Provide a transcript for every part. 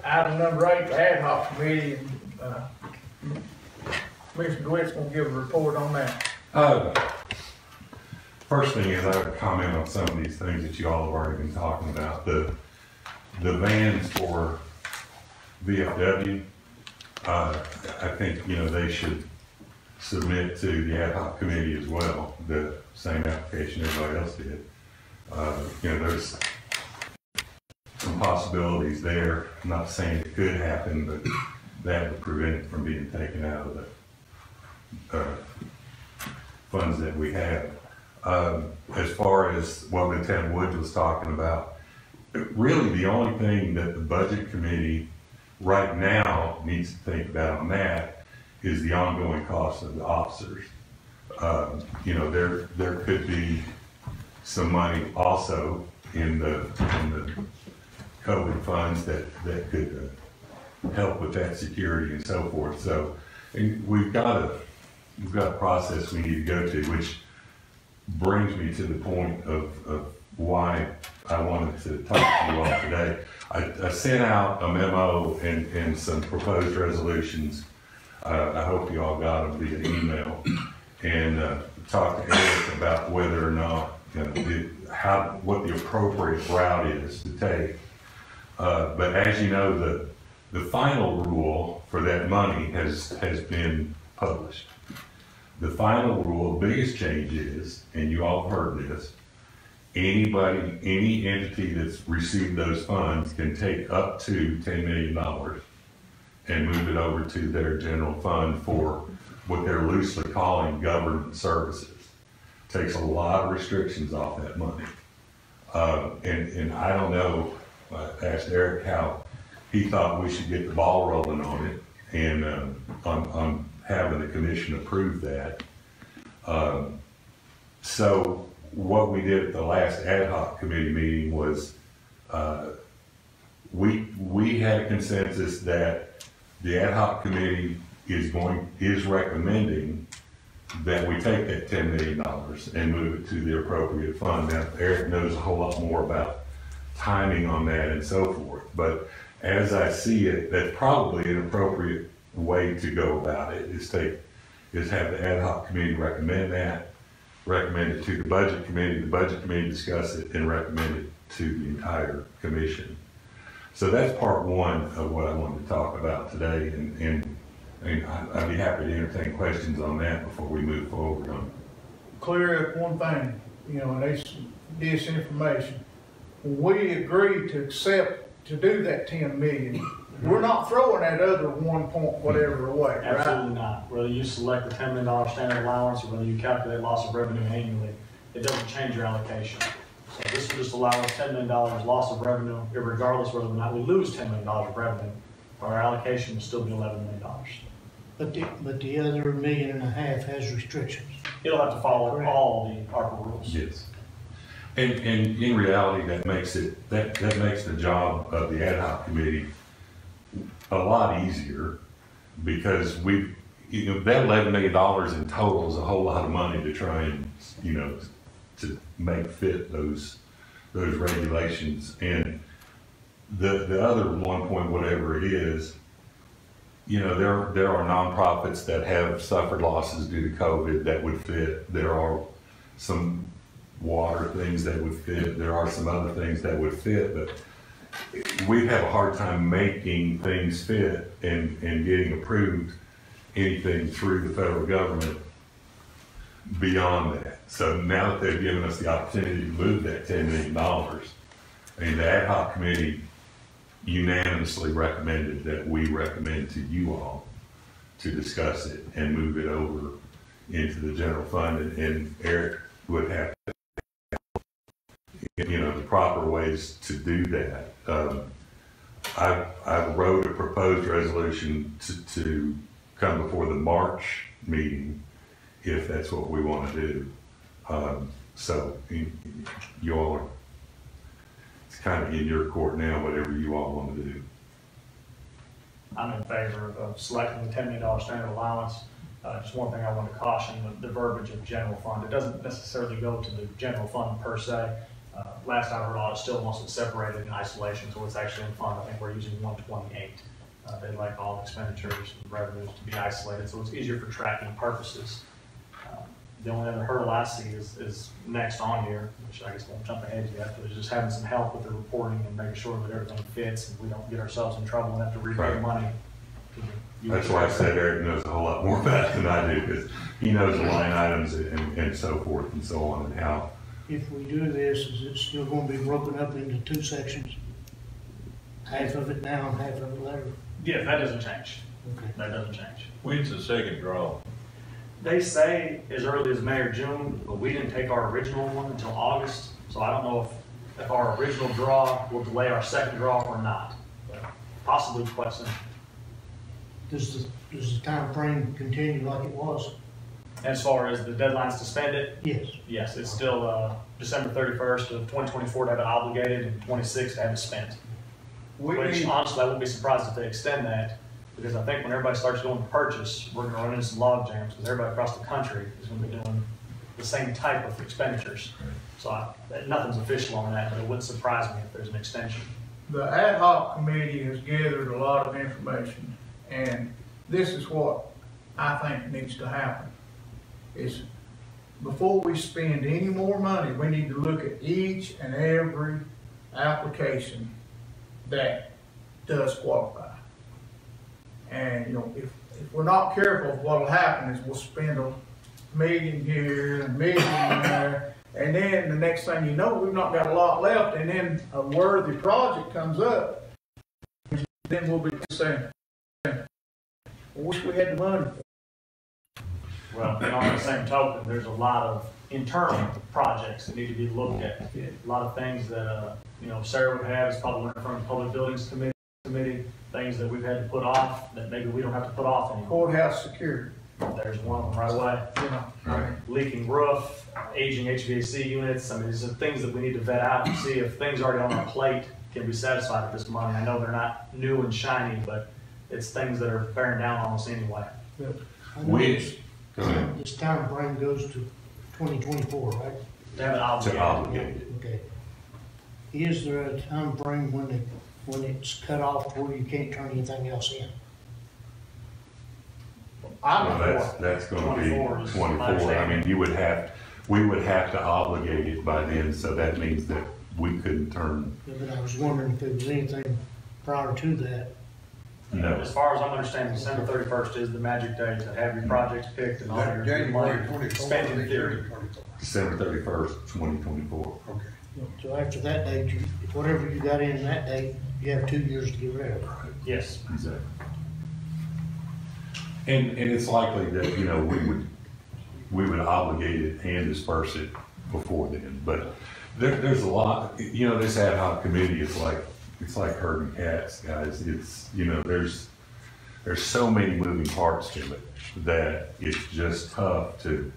Item number 8, the ad hoc committee, and Mr. DeWitt's gonna give a report on that. First thing is I have a comment on some of these things that you all have already been talking about. The vans for VFW, I think, they should submit to the ad hoc committee as well, the same application everybody else did. There's some possibilities there. I'm not saying it could happen, but that would prevent it from being taken out of the funds that we have. As far as what Lieutenant Woods was talking about, really the only thing that the budget committee right now needs to think about on that is the ongoing cost of the officers. There could be some money also in the COVID funds that could help with that security and so forth. So we've got a process we need to go to, which brings me to the point of why I wanted to talk to you all today. I sent out a memo and some proposed resolutions. I hope you all got them via email, and talked to Eric about whether or not, what the appropriate route is to take. But as you know, the final rule for that money has been published. The final rule, biggest change is, and you all heard this, any entity that's received those funds can take up to $10 million and move it over to their general fund for what they're loosely calling government services. Takes a lot of restrictions off that money. And I don't know, I asked Eric how he thought we should get the ball rolling on it, and on having the commission approve that. So what we did at the last ad hoc committee meeting was we had a consensus that the ad hoc committee is recommending that we take that $10 million and move it to the appropriate fund. Now, Eric knows a whole lot more about timing on that and so forth, but as I see it, that's probably an appropriate way to go about it, is have the ad hoc committee recommend it to the budget committee discuss it, and recommend it to the entire commission. So that's part one of what I wanted to talk about today, and I'd be happy to entertain questions on that before we move forward on it. Clear up one thing, and there's disinformation. When we agreed to accept to do that 10 million, we're not throwing that other 1 point whatever away, right? Absolutely not. Whether you select the $10 million standard allowance or whether you calculate loss of revenue annually, it doesn't change your allocation. So this will just allow us $10 million loss of revenue, regardless whether or not we lose $10 million of revenue. Our allocation will still be $11 million. But the other $1.5 million has restrictions. It'll have to follow all the ARPA rules. Yes. And in reality, that makes the job of the ad hoc committee a lot easier, because that $11 million in total is a whole lot of money to try and, to make fit those regulations. And the other 1 point whatever it is, there are nonprofits that have suffered losses due to COVID that would fit. There are some water things that would fit. There are some other things that would fit, but we have a hard time making things fit and getting approved anything through the federal government beyond that. So now that they've given us the opportunity to move that $10 million, the ad hoc committee unanimously recommended that we recommend to you all to discuss it and move it over into the general fund, and Eric would have the proper ways to do that. I wrote a proposed resolution to come before the March meeting if that's what we want to do. So you all are, it's kind of in your court now, whatever you all want to do. I'm in favor of selecting the $10 million standard allowance. Just one thing I want to caution, the verbiage of general fund. It doesn't necessarily go to the general fund per se. Last I heard, audit still wants it separated in isolation, so it's actually in fund. I think we're using 128. They'd like all expenditures and revenues to be isolated, so it's easier for tracking purposes. The only other hurdle I see is next on here, which I guess won't jump ahead yet, but it's just having some help with the reporting and making sure that everything fits and we don't get ourselves in trouble and have to repay money. That's why I said Eric knows a whole lot more about it than I do, because he knows the line items and so forth and so on and how. If we do this, is it still gonna be broken up into two sections? Half of it now and half of it later? Yeah, that doesn't change. Okay. That doesn't change. When's the second draw? They say as early as May or June, but we didn't take our original one until August, so I don't know if our original draw will delay our second draw or not. But possibly quite soon. Does the time frame continue like it was? As far as the deadlines to spend it, Yes. yes, it's still December 31st of 2024 to have it obligated and 26 to have it spent. Which honestly, I wouldn't be surprised if they extend that, because I think when everybody starts going to purchase, we're going to run into some log jams, because everybody across the country is going to be doing the same type of expenditures. So nothing's official on that, but it wouldn't surprise me if there's an extension. The ad hoc committee has gathered a lot of information, and this is what I think needs to happen. Is before we spend any more money, we need to look at each and every application that does qualify. And, you know, if we're not careful, what'll happen is we'll spend $1 million here and $1 million there, and then the next thing you know, we've not got a lot left, and then a worthy project comes up, then we'll be saying, I wish we had the money. Well, and on the same token, there's a lot of internal projects that need to be looked at. A lot of things that, you know, Sarah would have, is probably learned from the Public Buildings Committee, things that we've had to put off that maybe we don't have to put off anymore. Courthouse security. There's one of them right away. You know, Leaking roof, aging HVAC units. I mean, these are things that we need to vet out and see if things already on our plate can be satisfied with this money. I know they're not new and shiny, but it's things that are bearing down on us anyway. This time frame goes to 2024, right? To have it obligated. To obligate it. Okay. Is there a time frame when it's cut off where you can't turn anything else in? That's going to be 24. I mean, we would have to obligate it by then, so that means that we couldn't turn. Yeah, but I was wondering if there was anything prior to that. No. As far as I'm understanding, December 31st is the magic day to have your projects picked and all your money spent in theory. December 31st, 2024. Okay. So after that date, whatever you got in that date, you have 2 years to get rid of it. Yes. Exactly. And it's likely that, you know, we would obligate it and disperse it before then. But there's a lot, you know, this ad hoc committee is it's like herding cats, guys. It's, you know, there's so many moving parts to it that it's just tough to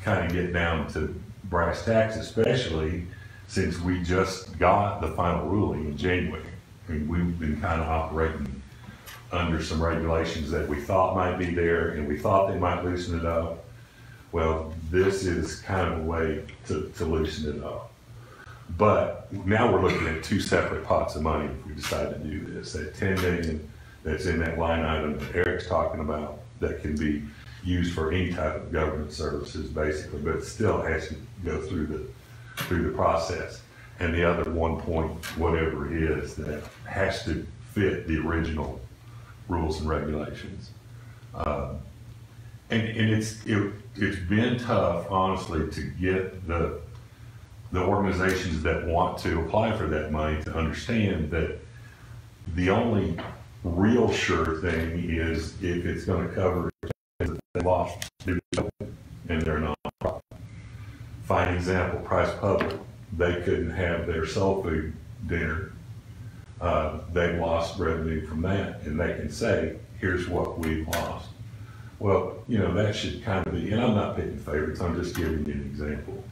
kind of get down to brass tacks, especially since we just got the final ruling in January. I mean, we've been kind of operating under some regulations that we thought might be there, and we thought they might loosen it up. Well, this is kind of a way to loosen it up. But now we're looking at two separate pots of money if we decide to do this. That 10 million that's in that line item that Eric's talking about that can be used for any type of government services basically, but it still has to go through the process. And the other 1 point whatever it is that has to fit the original rules and regulations. And it's been tough, honestly, to get the organizations that want to apply for that money to understand that the only real sure thing is if it's going to cover that they lost and they're non-profit. Fine example, Price Public, they couldn't have their soul food dinner. They lost revenue from that, and they can say, here's what we've lost. Well, you know, that should kind of be, and I'm not picking favorites, I'm just giving you an example.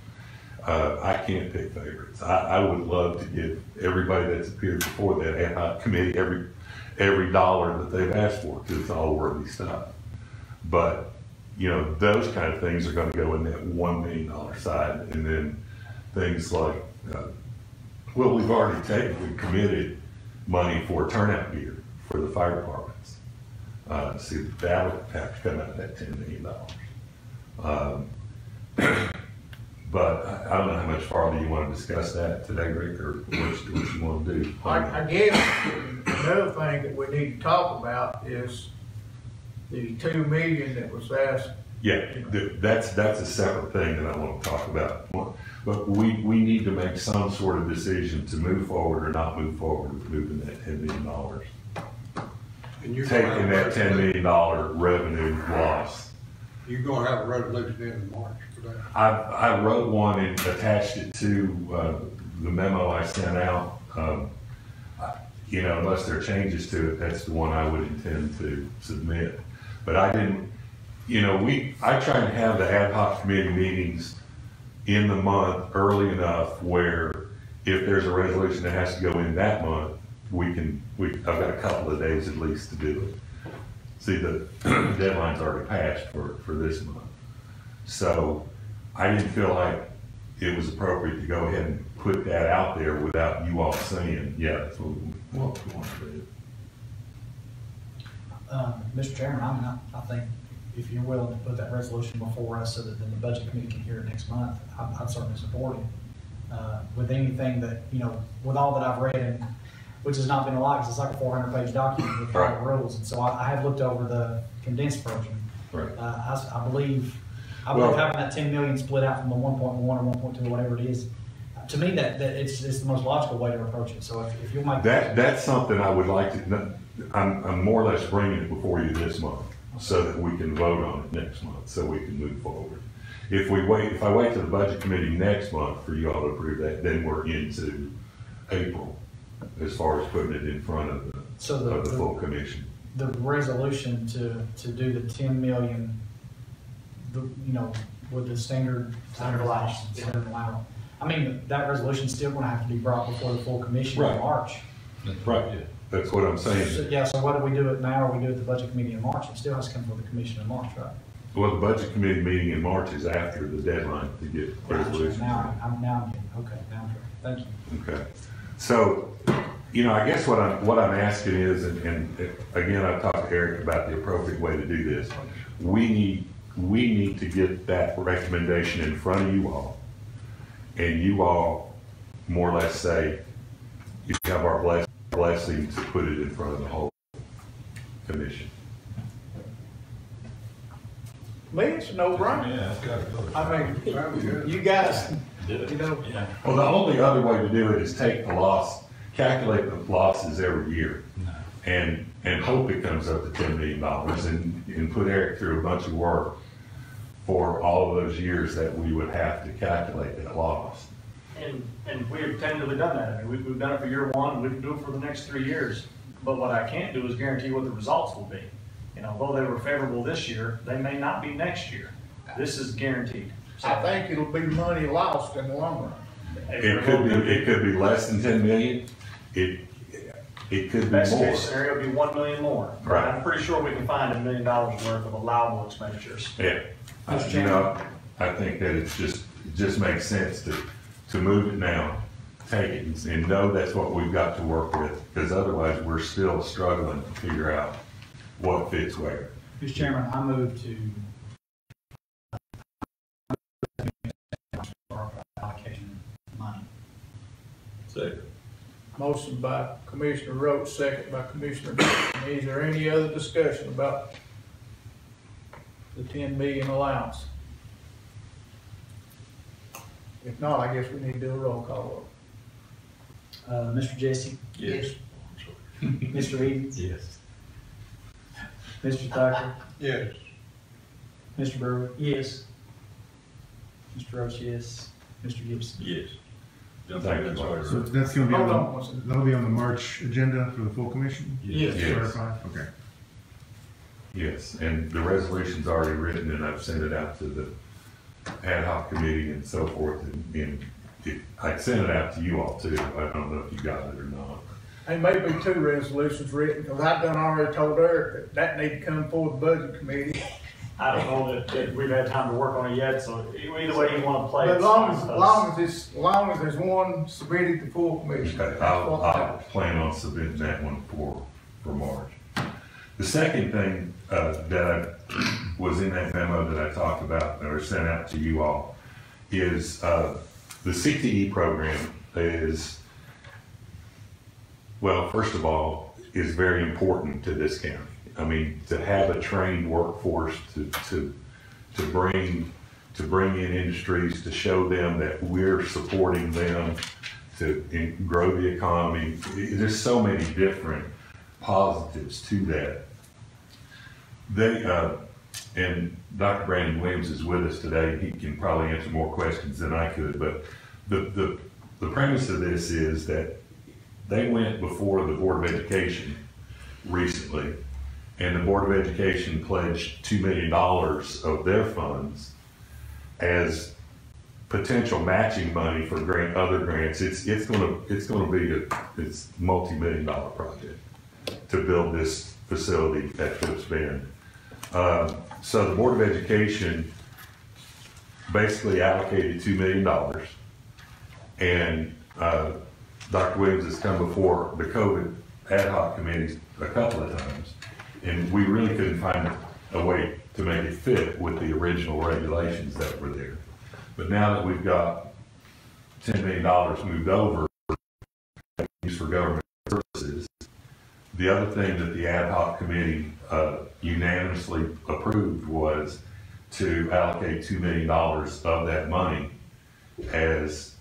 I can't pick favorites. I would love to give everybody that's appeared before that ad hoc committee every dollar that they've asked for, because it's all worthy stuff. But, you know, those kind of things are going to go in that $1 million side, and then things like, well, we've already technically committed money for turnout gear for the fire departments. See, that would have to come out of that $10 million. But I don't know how much farther you want to discuss that today, Rick, or what you want to do. I guess another thing that we need to talk about is the 2 million that was asked. Yeah, that's a separate thing that I want to talk about. But we need to make some sort of decision to move forward or not move forward with moving that $10 million. And you're Taking that $10 million revenue loss. You're gonna have a resolution in March for that. I wrote one and attached it to the memo I sent out. You know, unless there are changes to it, that's the one I would intend to submit. But I didn't, you know, I try to have the ad hoc committee meetings in the month early enough where if there's a resolution that has to go in that month, I've got a couple of days at least to do it. See, the deadline's already passed for this month. So I didn't feel like it was appropriate to go ahead and put that out there without you all saying, yeah, that's what we want to do. Mr. Chairman, I think if you're willing to put that resolution before us so that then the budget committee can hear it next month, I'd certainly support it. With anything that, you know, with all that I've read, and which has not been a lot, because it's like a 400-page document with all the rules, and so I have looked over the condensed version. Right. I believe having that 10 million split out from the 1.1 or 1.2 or whatever it is, to me that it's the most logical way to approach it. So if you'll make that's something I would like to. I'm more or less bringing it before you this month so that we can vote on it next month, so we can move forward. If I wait to the budget committee next month for you all to approve that, then we're into April as far as putting it in front of the full commission. The resolution to do the 10 million, you know, with the standard allowance. I mean, that resolution's still gonna have to be brought before the full commission in March. Right, yeah. That's what I'm saying. So, yeah, so whether we do it now or we do it at the budget committee in March, it still has to come before the commission in March, right? Well, the budget committee meeting in March is after the deadline to get resolutions. Now I'm getting, okay, now I'm clear. Thank you. Okay. So, you know, I guess what I'm asking is, and again, I've talked to Eric about the appropriate way to do this. We need to get that recommendation in front of you all, and you all more or less say, you have our blessing to put it in front of the whole commission. Me, it's a no-brainer. Yeah, it's gotta go. I mean, you guys, you know. Yeah. Well, the only other way to do it is take the loss, calculate the losses every year, and hope it comes up to $10 million, and put Eric through a bunch of work for all of those years that we would have to calculate that loss. And we've tentatively done that. I mean, we've done it for year one, and we can do it for the next 3 years. But what I can't do is guarantee what the results will be. You know, although they were favorable this year, they may not be next year. This is guaranteed. I think it'll be money lost in the long run. It could be less than 10 million. It could be Best more. case scenario would be 1 million more. Right. I'm pretty sure we can find $1 million worth of allowable expenditures. Yeah. You know, I think that it just makes sense to move it now, take it, and know that's what we've got to work with, because otherwise we're still struggling to figure out what fits where. Mr. Chairman, I move to allocation money. Second. Motion by Commissioner Roach, second by Commissioner Dixon. Is there any other discussion about the 10 million allowance? If not, I guess we need to do a roll call vote. Mr. Jesse? Yes. Mr. Edens? Yes. Mr. Thacker? Yes. Mr. Brewer? Yes. Mr. Roach, yes. Mr. Gibson? Yes. Thank you. So that's gonna be Hold on on one second. that'll be on the March agenda for the full commission? Yes. Yes. Clarify? Okay. Yes, and the resolution's already written, and I've sent it out to the ad hoc committee and so forth, and I sent it out to you all too. I don't know if you got it or not. There may be 2 resolutions written, because I've already told Eric that need to come forward the budget committee. I don't know that we've had time to work on it yet, so either way you wanna play. But it's as long fine. as there's one submitted to full commission. Okay, that's I'll what counts. plan on submitting that one for March. The second thing, that was in that memo that I talked about, or sent out to you all, is, the CTE program is, well, first of all, is very important to this county. I mean, to have a trained workforce to bring in industries, to show them that we're supporting them, to grow the economy. There's so many different positives to that. And Dr. Brandon Williams is with us today. He can probably answer more questions than I could, but the premise of this is that they went before the Board of Education recently, and the Board of Education pledged $2 million of their funds as potential matching money for other grants. It's gonna be a multi-million-dollar project to build this facility at Phipps Bend. So the Board of Education basically allocated $2 million, and Dr. Williams has come before the COVID ad hoc committees a couple of times, and we really couldn't find a way to make it fit with the original regulations that were there. But now that we've got $10 million moved over used for government purposes, the other thing that the ad hoc committee unanimously approved was to allocate $2 million of that money as,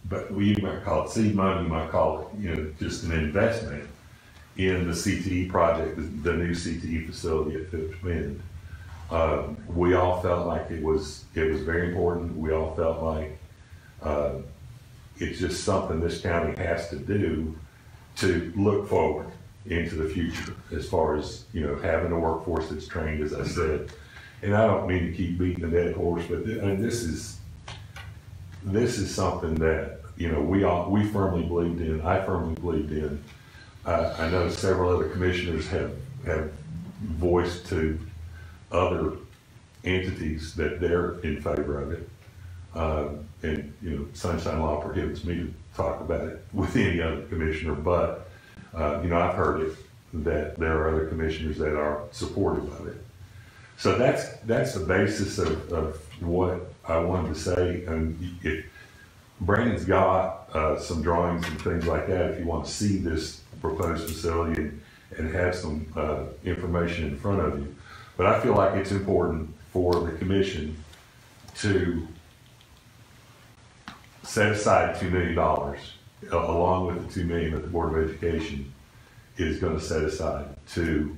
but you might call it seed money, you might call it, just an investment in the CTE project, the new CTE facility at Phipps Bend. We all felt like it was very important. We all felt like it's just something this county has to do to look forward into the future as far as, having a workforce that's trained, as I said. And I don't mean to keep beating a dead horse, but this is something that, we firmly believed in. I firmly believed in. I know several other commissioners have voiced to other entities that they're in favor of it. And, Sunshine Law prohibits me to talk about it with any other commissioner, but, I've heard it, that there are other commissioners that are supportive of it. So that's the basis of what I wanted to say. And Brandon's got some drawings and things like that if you want to see this proposed facility and have some information in front of you. But I feel like it's important for the commission to set aside $2 million along with the $2 million that the Board of Education is going to set aside to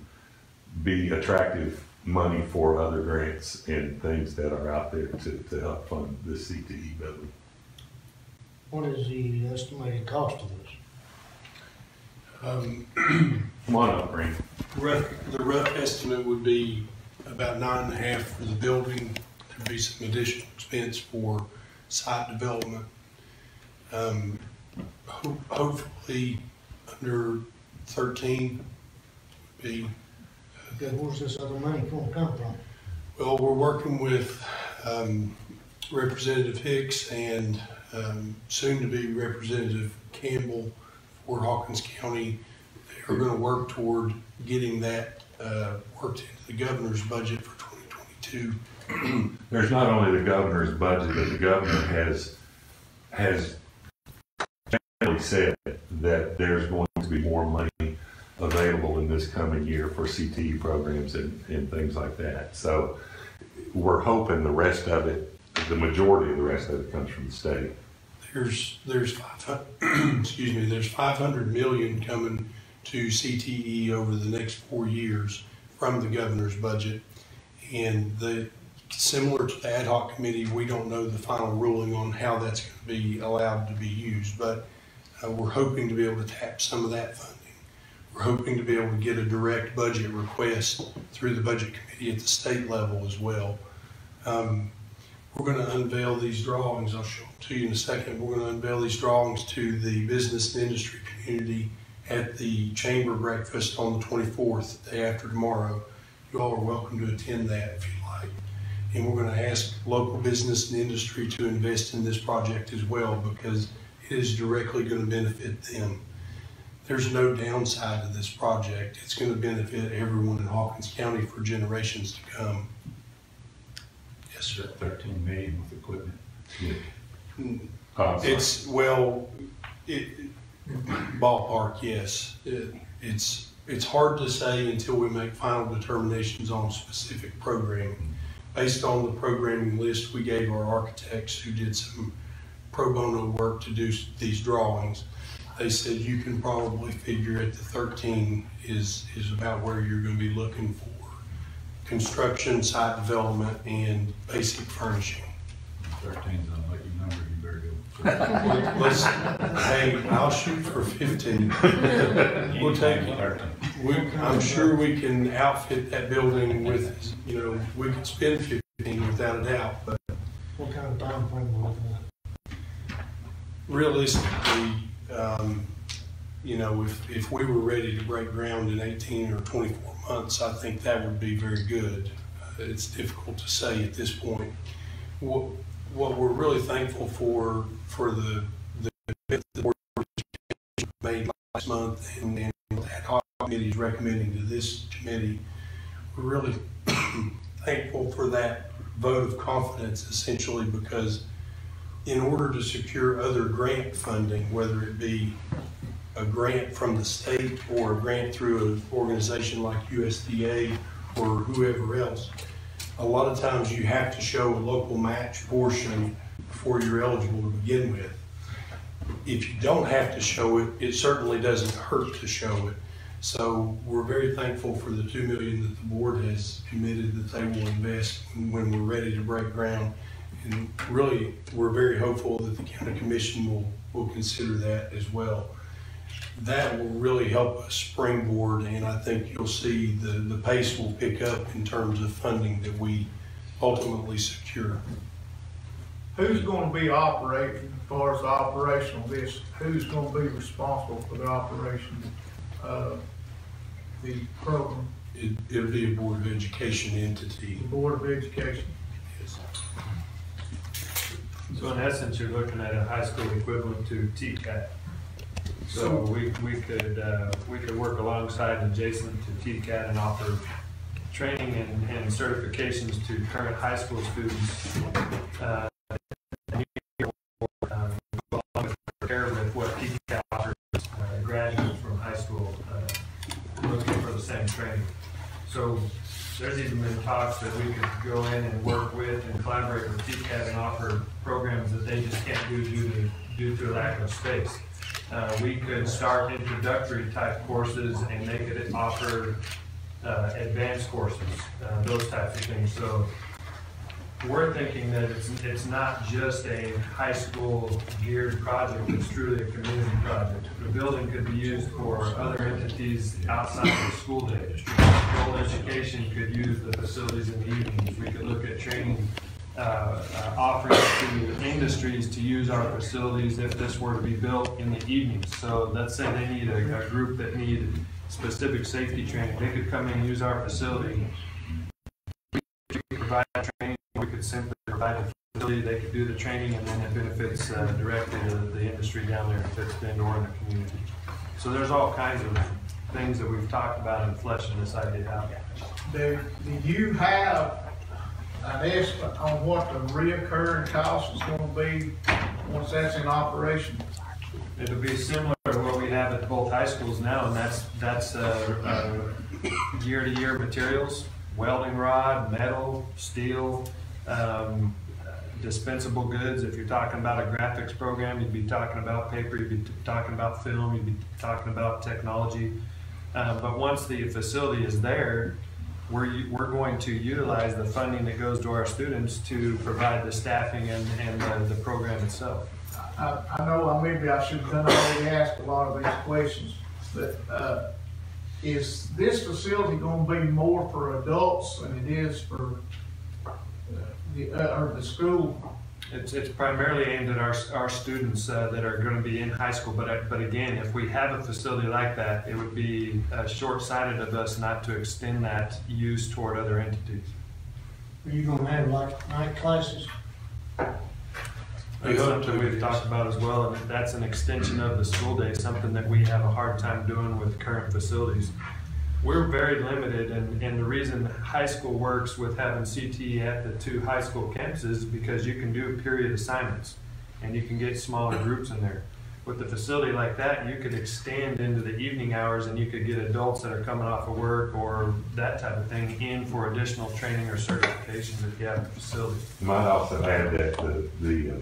be attractive money for other grants and things that are out there to help fund the CTE building. What is the estimated cost of this? Come on up, Brandon. The rough estimate would be about 9.5 for the building. There'd be some additional expense for site development. Hopefully under 13 would be. Okay, where's this other money going to come from? Well, we're working with Representative Hicks and soon to be Representative Campbell for Hawkins County. They are going to work toward getting that worked into the governor's budget for 2022. There's not only the governor's budget, but the governor has generally said that there's going to be more money available in this coming year for CTE programs and things like that. So we're hoping the rest of it, the majority of the rest of it comes from the state. There's $500 million coming to CTE over the next 4 years from the governor's budget. And similar to the ad hoc committee, we don't know the final ruling on how that's going to be allowed to be used, but we're hoping to be able to tap some of that funding. We're hoping to be able to get a direct budget request through the budget committee at the state level as well. We're going to unveil these drawings. I'll show them to you in a second. We're going to unveil these drawings to the business and industry community at the chamber breakfast on the 24th, the day after tomorrow. you all are welcome to attend that if you like. And we're gonna ask local business and industry to invest in this project as well, because it is directly gonna benefit them. There's no downside to this project. It's gonna benefit everyone in Hawkins County for generations to come. Yes, sir. 13 million with equipment. It's, well, ballpark, yes. It's hard to say until we make final determinations on specific programming. Based on the programming list we gave our architects who did some pro bono work to do these drawings, they said you can probably figure at the 13 is about where you're gonna be looking for construction, site development, and basic furnishing. 13's not like your number, you better go. Hey, I'll shoot for 15. We'll take it. 13. I'm sure we can outfit that building with, we could spend 15 without a doubt, but What kind of time frame are we looking at? realistically, if we were ready to break ground in 18 or 24 months, I think that would be very good. It's difficult to say at this point. What we're really thankful for the board made last month and the ad hoc committee is recommending to this committee, we're really thankful for that vote of confidence, essentially, because in order to secure other grant funding, whether it be a grant from the state or a grant through an organization like USDA or whoever else, a lot of times you have to show a local match portion before you're eligible to begin with. If you don't have to show it, it certainly doesn't hurt to show it. So we're very thankful for the $2 million that the board has committed that they will invest when we're ready to break ground. And really, we're very hopeful that the county commission will consider that as well. That will really help us springboard, and I think you'll see the pace will pick up in terms of funding that we ultimately secure. Who's gonna be operating, as far as the operation of this, who's gonna be responsible for the operation of the program? It'll be a Board of Education entity. The Board of Education? Yes. So in essence, you're looking at a high school equivalent to TCAT. So we could work alongside and adjacent to TCAT and offer training and certifications to current high school students. Compare with what TCAT offers graduates from high school looking for the same training. So there's even been talks that we could go in and work with and collaborate with TCAT and offer programs that they just can't do due to a lack of space. We could start introductory type courses and make it offer advanced courses, those types of things. So we're thinking that it's not just a high school geared project, it's truly a community project. The building could be used for other entities outside of the school day. Full education could use the facilities in the evenings. We could look at training offerings to industries to use our facilities if this were to be built in the evenings. So let's say they need a group that need specific safety training. They could come in and use our facility. We could provide training. We could simply provide a facility. They could do the training, and then it benefits directly the industry down there in Phipps Bend or in the community. So there's all kinds of things that we've talked about and fleshing this idea out. Do you have an estimate on what the reoccurring cost is gonna be once that's in operation? It'll be similar to what we have at both high schools now, and that's year-to-year materials, welding rod, metal, steel, dispensable goods. If you're talking about a graphics program, you'd be talking about paper, you'd be talking about film, you'd be talking about technology. But once the facility is there, we're going to utilize the funding that goes to our students to provide the staffing and the program itself. I know maybe I should have already asked a lot of these questions, but is this facility gonna be more for adults than it is for the school It's primarily aimed at our students that are going to be in high school, but again, if we have a facility like that, it would be short-sighted of us not to extend that use toward other entities. Are you gonna have like night classes? That's something we've talked about as well, and that's an extension of the school day, something that we have a hard time doing with current facilities. We're very limited, and the reason high school works with having CTE at the 2 high school campuses is because you can do period assignments, and you can get smaller groups in there. With a facility like that, you could extend into the evening hours, and you could get adults that are coming off of work or that type of thing in for additional training or certifications if you have a facility. You might also add that the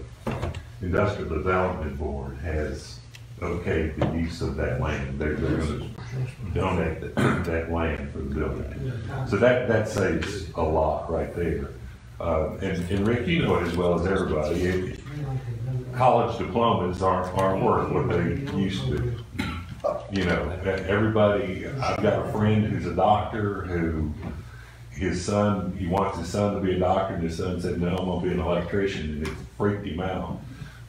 Industrial Development Board has okayed the use of that land. They're going to donate that land for the building. So that saves a lot right there. And Rick, you know it as well as everybody. College diplomas aren't worth what they used to. You know, everybody, I've got a friend who's a doctor who he wants his son to be a doctor, and his son said, no, I'm gonna be an electrician, and it freaked him out.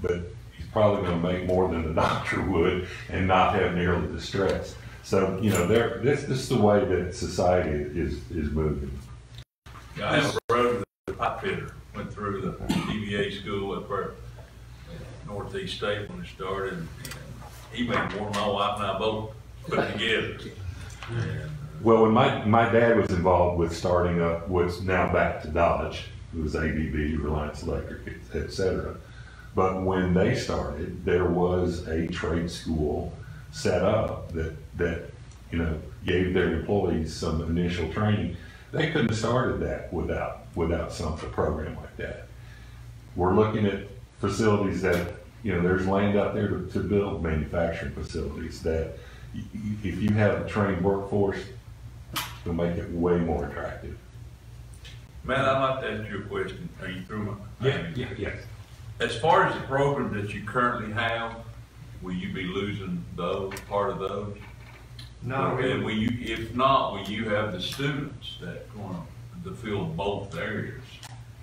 But he's probably gonna make more than a doctor would and not have nearly the stress. So, you know, this is the way that society is moving. Yeah, I have a brother, the pipe fitter, went through the DVA school up there at Northeast State when it started, and he made more than my wife and I both put together. Well, when my dad was involved with starting up what's now back to Dodge, it was ABB, Reliance Electric, et cetera. But when they started, there was a trade school set up that you know, gave their employees some initial training. They couldn't have started that without some program like that. We're looking at facilities that, you know, there's land out there to build manufacturing facilities that if you have a trained workforce, it'll make it way more attractive. Matt, I'd like to ask you a question. Are you through? Yes. As far as the program that you currently have, will you be losing part of those? No. And if not, will you have the students that going to fill both areas?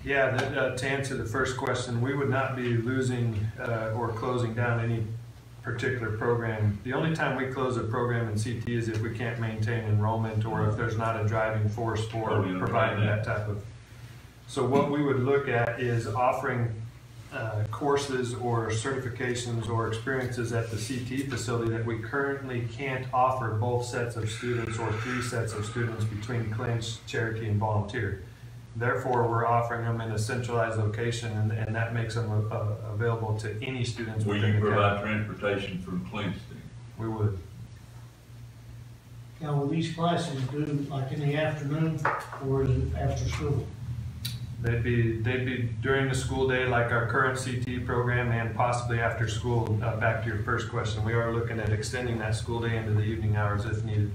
Yeah, to answer the first question, we would not be losing or closing down any particular program. The only time we close a program in CT is if we can't maintain enrollment or if there's not a driving force for providing that type of. So what we would look at is offering courses or certifications or experiences at the CT facility that we currently can't offer both sets of students or 3 sets of students between Clinch, Cherokee, and Volunteer. Therefore, we're offering them in a centralized location, and that makes them available to any students Will within you the provide county. transportation from Clinch then? We would. Now, will these classes do like in the afternoon, or is it after school? They'd be during the school day, like our current CT program, and possibly after school. Back to your first question, we are looking at extending that school day into the evening hours if needed.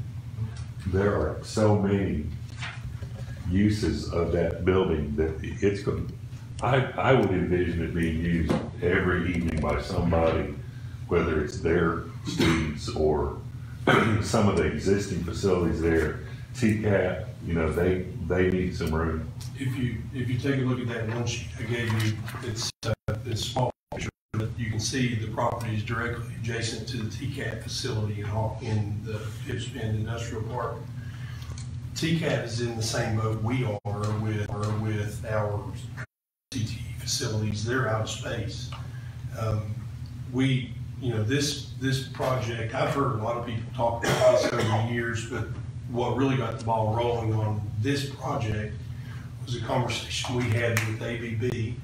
There are so many uses of that building that it's going. I would envision it being used every evening by somebody, whether it's their students or some of the existing facilities there. TCAT, you know, they need some room. If you take a look at that one sheet I gave you, it's small picture, but you can see the property is directly adjacent to the TCAT facility in the Phipps Bend Industrial Park. TCAT is in the same boat we are with our CTE facilities. They're out of space. This project, I've heard a lot of people talk about this over the years, but what really got the ball rolling on this project was a conversation we had with ABB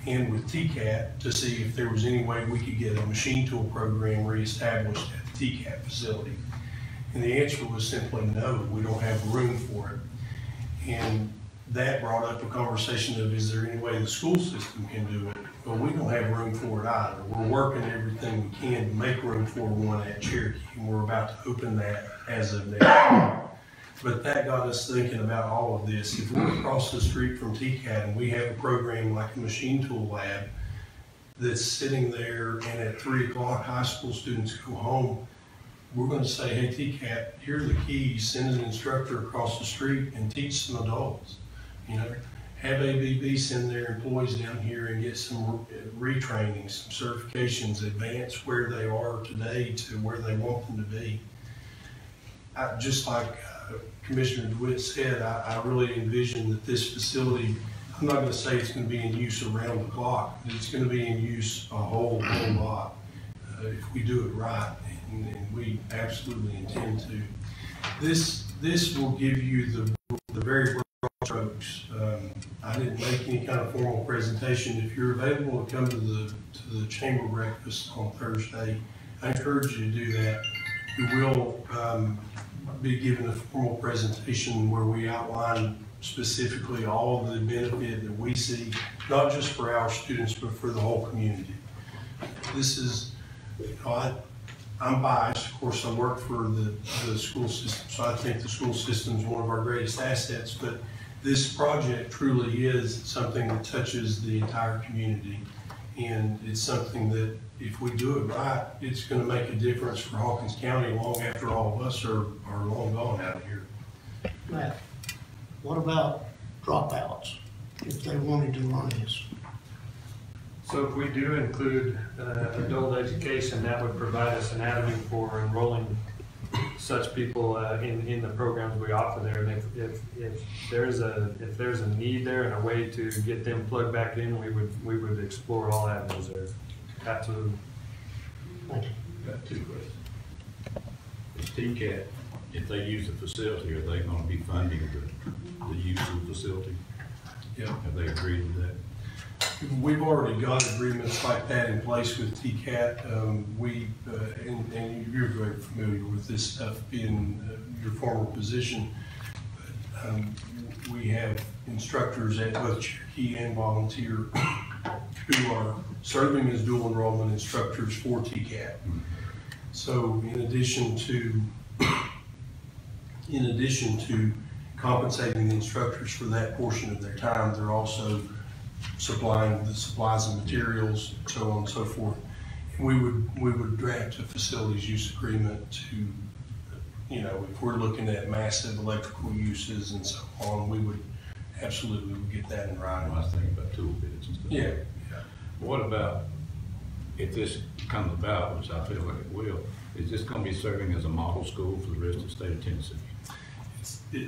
and with TCAT to see if there was any way we could get a machine tool program reestablished at the TCAT facility. And the answer was simply no, we don't have room for it. And that brought up a conversation of, is there any way the school system can do it? Well, we don't have room for it either. We're working everything we can to make room for one at Cherokee, and we're about to open that as of next year. But that got us thinking about all of this. If we're across the street from TCAT and we have a program like a machine tool lab that's sitting there, and at 3 o'clock high school students go home, we're going to say, hey, TCAT, here are the keys, send an instructor across the street and teach some adults, you know. have ABB send their employees down here and get some retraining, some certifications, advance where they are today to where they want them to be. Just like Commissioner DeWitt said, I really envision that this facility, I'm not gonna say it's gonna be in use around the clock, but it's gonna be in use a whole lot, if we do it right, and we absolutely intend to. This will give you the very broad strokes. I didn't make any kind of formal presentation. If you're available to come to the chamber breakfast on Thursday, I encourage you to do that. We will be given a formal presentation where we outline specifically all of the benefit that we see, not just for our students, but for the whole community. This is, I'm biased, of course. I work for the school system, so I think the school system is one of our greatest assets, but this project truly is something that touches the entire community, and it's something that if we do it right, it's going to make a difference for Hawkins County long after all of us are long gone out of here. Matt, what about dropouts, if they wanted to run this? So if we do include adult education, that would provide us an avenue for enrolling such people in the programs we offer there. And if there's a need there and a way to get them plugged back in, we would explore all avenues there. Absolutely. Thank you. Got two questions. Is TCAT, if they use the facility, are they gonna be funding the use of the facility? Yeah. Have they agreed with that? We've already got agreements like that in place with TCAT. And you're very familiar with this stuff in your former position. We have instructors at both Cherokee and Volunteer who are serving as dual enrollment instructors for TCAT. So in addition to compensating the instructors for that portion of their time, they're also supplying the supplies and materials, so on and so forth. And we would draft a facilities use agreement to, you know, if we're looking at massive electrical uses and so on, we would absolutely get that in writing. I was thinking about tool bits and stuff. Yeah. What about, if this comes about, which I feel like it will, is this gonna be serving as a model school for the rest of the state of Tennessee?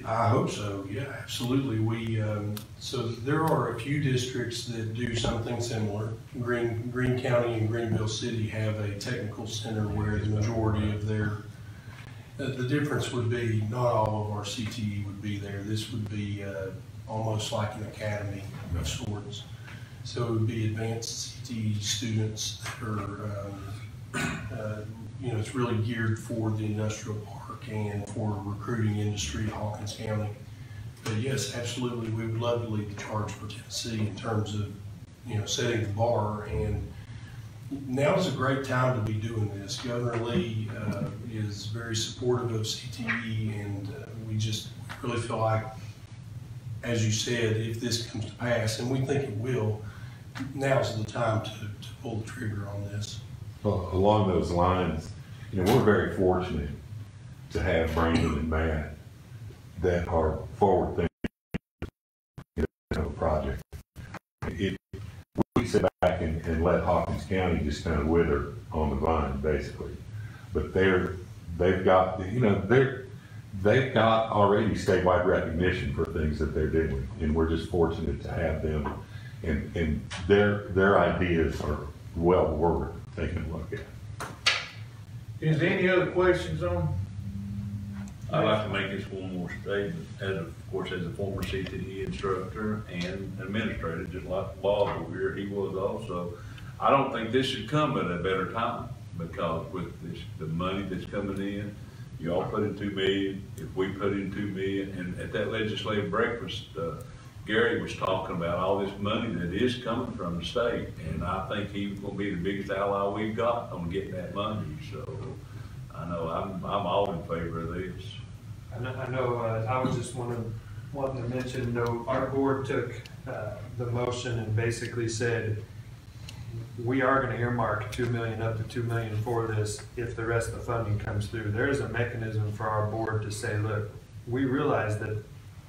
I hope so, yeah, absolutely. So there are a few districts that do something similar. Greene County and Greenville City have a technical center where the majority of their, the difference would be not all of our CTE would be there. This would be almost like an academy of sorts. So it would be advanced CTE students that are, you know, it's really geared for the industrial park and for recruiting industry in Hawkins County. But yes, absolutely, we would love to lead the charge for Tennessee in terms of, you know, setting the bar. And now is a great time to be doing this. Governor Lee is very supportive of CTE, and we just really feel like, as you said, if this comes to pass, and we think it will, now's the time to pull the trigger on this. Well, along those lines, you know, we're very fortunate to have Brandon and Matt that are forward-thinking in the project. We sit back and let Hawkins County just kind of wither on the vine, basically. But they've got, you know, they've got already statewide recognition for things that they're doing, and we're just fortunate to have them, and their ideas are well worth taking a look at. Is there any other questions on? I'd like to make this one more statement, of course, as a former CTE instructor and administrator, just like Bob over here, he was also. I don't think this should come at a better time, because with the money that's coming in, you all put in $2 million, if we put in $2 million, and at that legislative breakfast, Gary was talking about all this money that is coming from the state, and I think he's gonna be the biggest ally we've got on getting that money. So I know I'm all in favor of this. I know, I was just wanting to mention, you know, our board took the motion and basically said, we are gonna earmark $2 million, up to $2 million for this if the rest of the funding comes through. There is a mechanism for our board to say, look, we realize that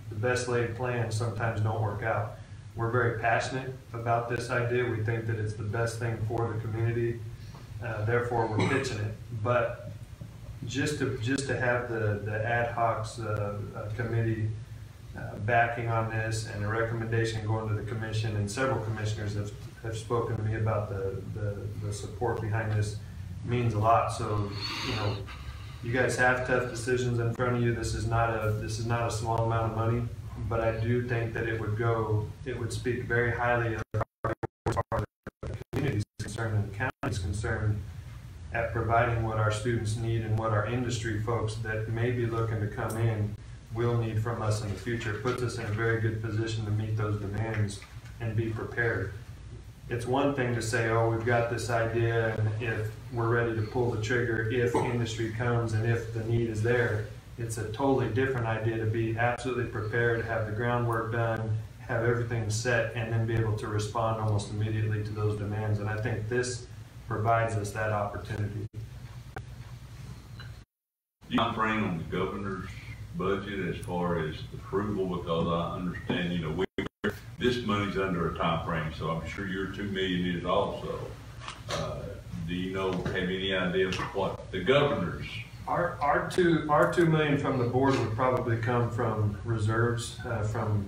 the best laid plans sometimes don't work out. We're very passionate about this idea. We think that it's the best thing for the community. Therefore, we're pitching it. But just to have the ad hocs committee backing on this and a recommendation going to the commission, and several commissioners have spoken to me about the support behind this, means a lot. So, you know, you guys have tough decisions in front of you. This is not a small amount of money, but I do think that it would speak very highly of the community's concerned and the county's concerned at providing what our students need and what our industry folks that may be looking to come in will need from us in the future. It puts us in a very good position to meet those demands and be prepared. It's one thing to say, oh, we've got this idea, and if we're ready to pull the trigger, if industry comes and if the need is there. It's a totally different idea to be absolutely prepared, have the groundwork done, have everything set, and then be able to respond almost immediately to those demands. And I think this provides us that opportunity. Time frame on the governor's budget as far as approval, because I understand, you know, this money's under a time frame, so I'm sure your 2 million is also. Do you have any idea of what the governor's? Our 2 million from the board would probably come from reserves, from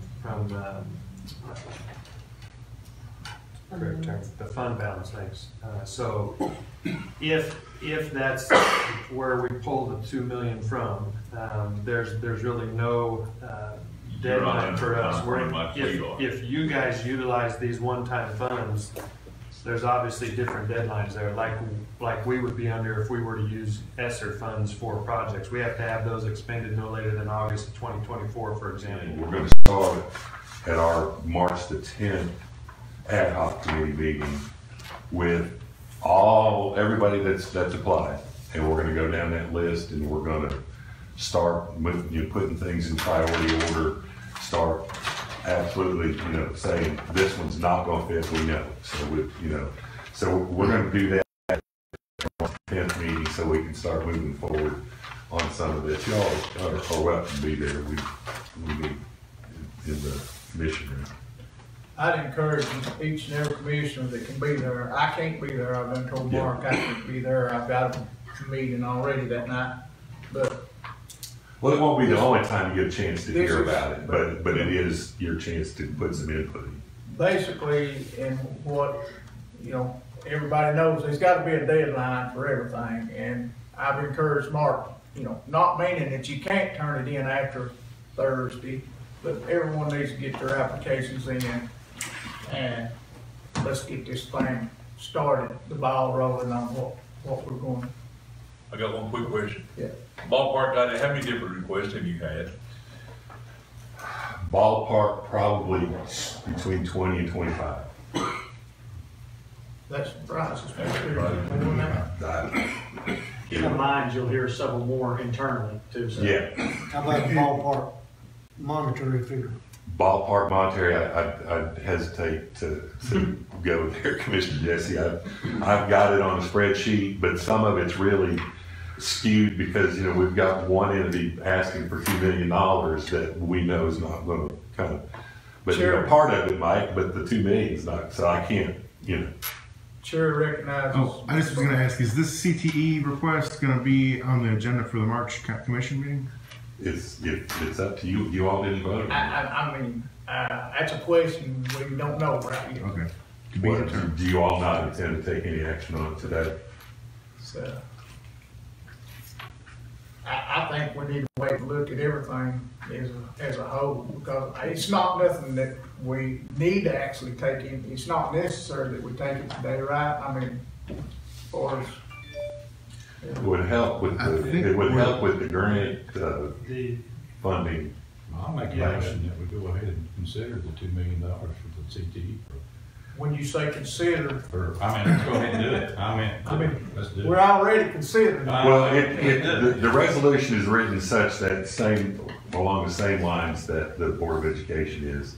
correct term, the fund balance things. So if that's where we pull the 2 million from, there's really no deadline for us. If you guys utilize these one-time funds, there's obviously different deadlines there, like we would be under if we were to use ESSER funds for projects. We have to have those expended no later than August of 2024, for example. We're going to start at our March the 10th ad hoc committee meeting with everybody that's applied, and we're going to go down that list, and we're going to start putting things in priority order. Start absolutely, saying this one's not going to fit. We know, so we're going to do that at the 10th meeting so we can start moving forward on some of this. Y'all are welcome to be there. We meet in the commission room. I'd encourage each and every commissioner that can be there. I can't be there. I've been told Mark I can't be there. I've got a meeting already that night. But well, it won't be the only time you get a chance to hear about it, but it is your chance to put some input in. Basically, in what everybody knows, there's got to be a deadline for everything, and I've encouraged Mark. Not meaning that you can't turn it in after Thursday, but everyone needs to get their applications in. And let's get this thing started, the ball rolling on what we're going. I got one quick question. Yeah. Ballpark idea, how many different requests have you had? Ballpark, probably between 20 and 25. That's surprising. Keep in mind, you'll hear several more internally too. So. Yeah. How about the ballpark monetary figure? Ballpark monetary, I'd hesitate to go there, Commissioner Jesse. I've got it on a spreadsheet, but some of it's really skewed because, we've got one entity asking for $2 million that we know is not going to come. But part of it might, but the $2 million is not, so I can't, Chair recognizes. Oh, I just was going to ask, is this CTE request going to be on the agenda for the March commission meeting? It's up to you. You all didn't vote. I mean, that's a question we don't know right yet. Okay. Do you all not intend to take any action on it today? So, I think we need to wait and look at everything as a whole, because it's not nothing that we need to actually take in. It's not necessary that we take it today, right? I mean, as far as it would help with the grant funding. I'll make a motion that we go ahead and consider the $2 million for the CTE. When you say consider, Let's go ahead and do it. Let's do it. we're already considering. Well, the resolution is written such that along the same lines that the Board of Education is,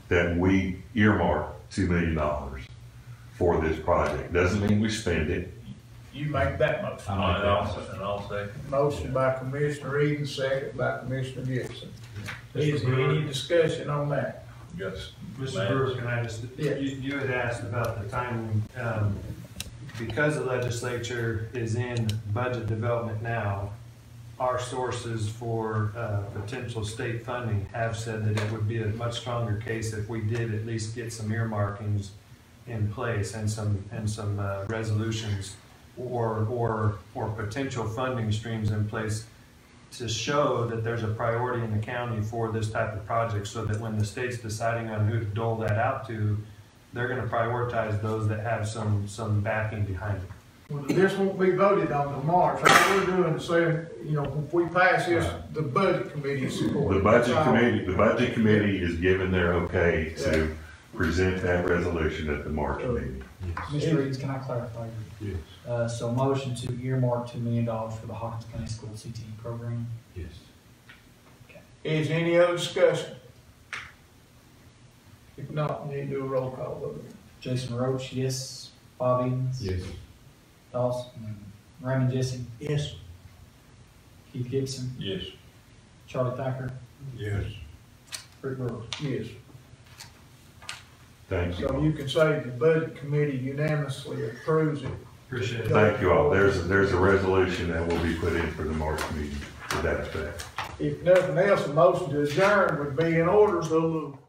that we earmark $2 million for this project. Doesn't mean we spend it. You make that motion. I'll say. Motion by Commissioner Eden, second by Commissioner Gibson. Is there any discussion on that? got Mr. Brewer, can I just, you had asked about the timing, because the legislature is in budget development now, our sources for, potential state funding have said that it would be a much stronger case if we did at least get some earmarkings in place and some resolutions or potential funding streams in place to show that there's a priority in the county for this type of project, so that when the state's deciding on who to dole that out to, they're gonna prioritize those that have some backing behind it. Well, this won't be voted on till March. All we're doing is saying, you know, if we pass this, the budget committee support. The budget committee is giving their okay to present that resolution at the March meeting. Mr. Reeves, can I clarify? Yes. So motion to earmark $2 million for the Hawkins County School CTE program? Yes. Is there any other discussion? If not, we need to do a roll call vote. Jason Roach, yes. Bob Evans? Yes. Dawson? Raymond Jesse? Yes. Keith Gibson? Yes. Charlie Thacker? Yes. Rick Brewer? Yes. Thank you. So you can say the budget committee unanimously approves it. Appreciate it. Thank you all. There's a resolution that will be put in for the March meeting to that effect. If nothing else, a motion to adjourn would be in order, so